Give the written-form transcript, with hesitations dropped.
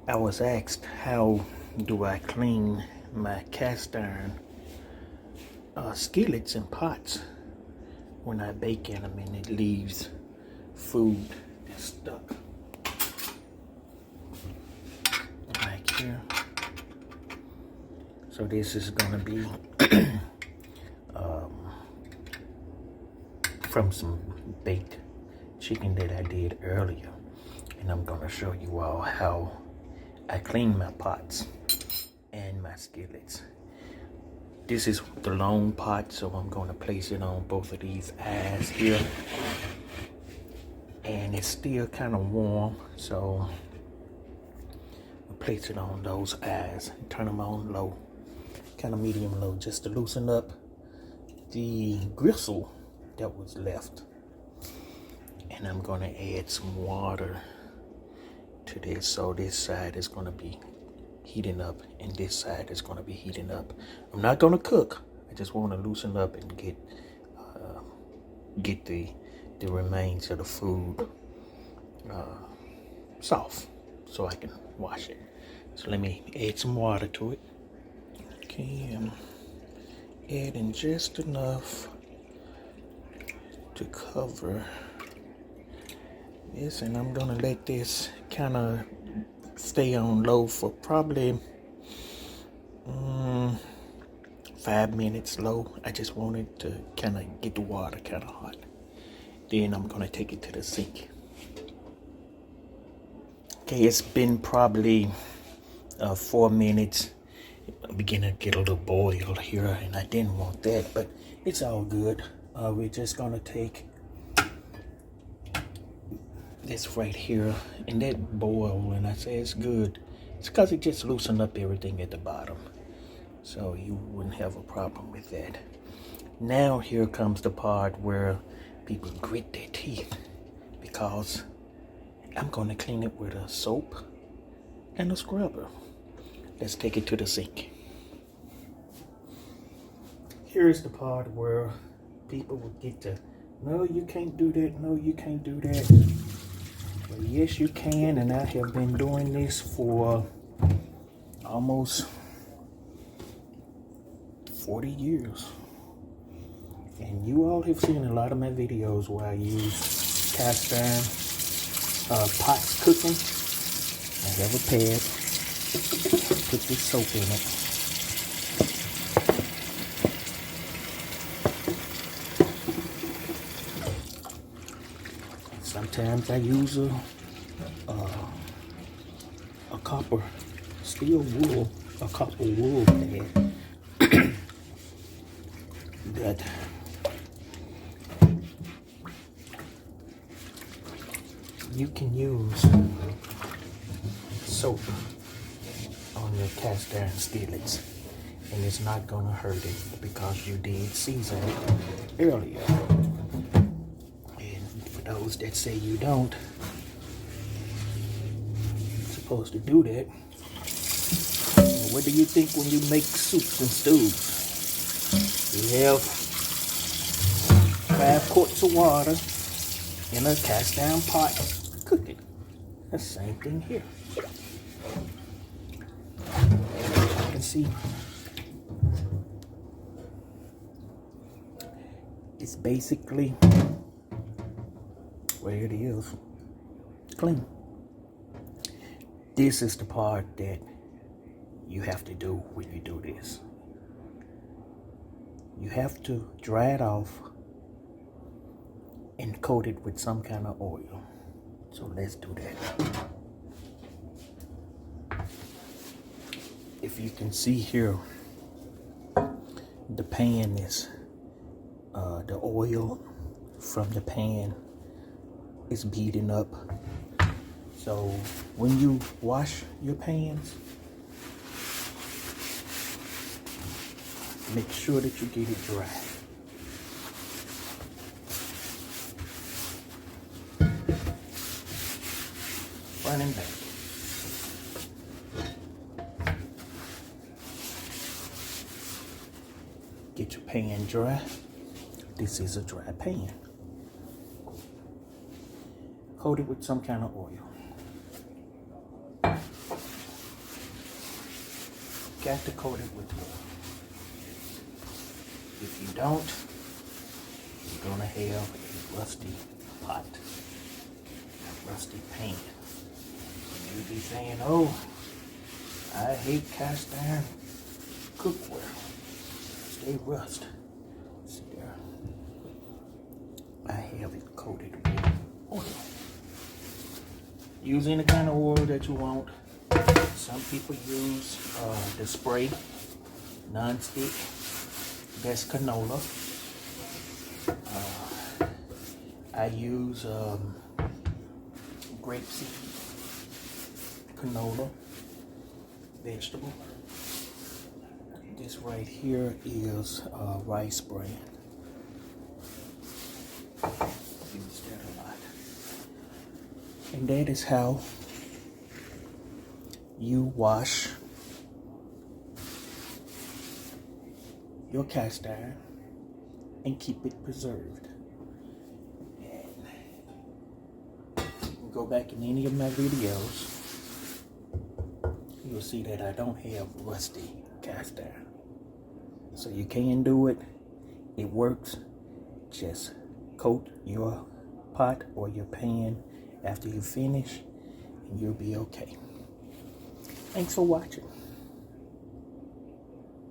I was asked, how do I clean my cast iron skillets and pots when I bake in them and it leaves food that's stuck like here. So this is going to be from some baked chicken that I did earlier, and I'm going to show you all how I clean my pots and my skillets. This is the long pot, so I'm going to place it on both of these eyes here, and it's still kind of warm, so I'll place it on those eyes and turn them on low, kind of medium low, just to loosen up the gristle that was left. And I'm going to add some water to this, so this side is going to be heating up and this side is going to be heating up. I'm not going to cook. I just want to loosen up and get the remains of the food soft so I can wash it. So let me add some water to it. Okay, I'm adding just enough to cover this, and I'm gonna let this kind of stay on low for probably 5 minutes low. I just want it to kind of get the water kind of hot. Then I'm gonna take it to the sink. Okay, it's been probably 4 minutes. I'm beginning to get a little boiled here, and I didn't want that, but it's all good. We're just gonna take this right here, and that boil, when I say it's good, it's because it just loosened up everything at the bottom, so you wouldn't have a problem with that. Now here comes the part where people grit their teeth, because I'm going to clean it with a soap and a scrubber. Let's take it to the sink. Here's the part where people will get to, no, you can't do that, no, you can't do that. Well, yes, you can, and I have been doing this for almost 40 years. And you all have seen a lot of my videos where I use cast iron pots cooking. I have a pad, put this soap in it. Sometimes I use a copper steel wool, a copper wool pad that you can use soap on your cast iron skillets, and it's not gonna hurt it because you did season it earlier. Those that say you don't, you're supposed to do that. And what do you think when you make soups and stews? You have 5 quarts of water in a cast iron pot, cook it. The same thing here. You can see it's basically where it is clean. This is the part that you have to do when you do this. You have to dry it off and coat it with some kind of oil. So let's do that. If you can see here, the pan is the oil from the pan is beating up. So when you wash your pans, make sure that you get it dry. Front and back. Get your pan dry. This is a dry pan. Coat it with some kind of oil. got to coat it with oil. If you don't, you're gonna have a rusty pot, a rusty pan. You'll be saying, oh, I hate cast iron cookware. They rust. See there? I have it coated with oil. Use any kind of oil that you want. Some people use the spray, non-stick. That's canola. I use grapeseed, canola, vegetable. This right here is rice bran. Use that a lot. And that is how you wash your cast iron and keep it preserved. And you can go back in any of my videos, you'll see that I don't have rusty cast iron. So you can do it. It works. Just coat your pot or your pan after you finish and you'll be okay. Thanks for watching.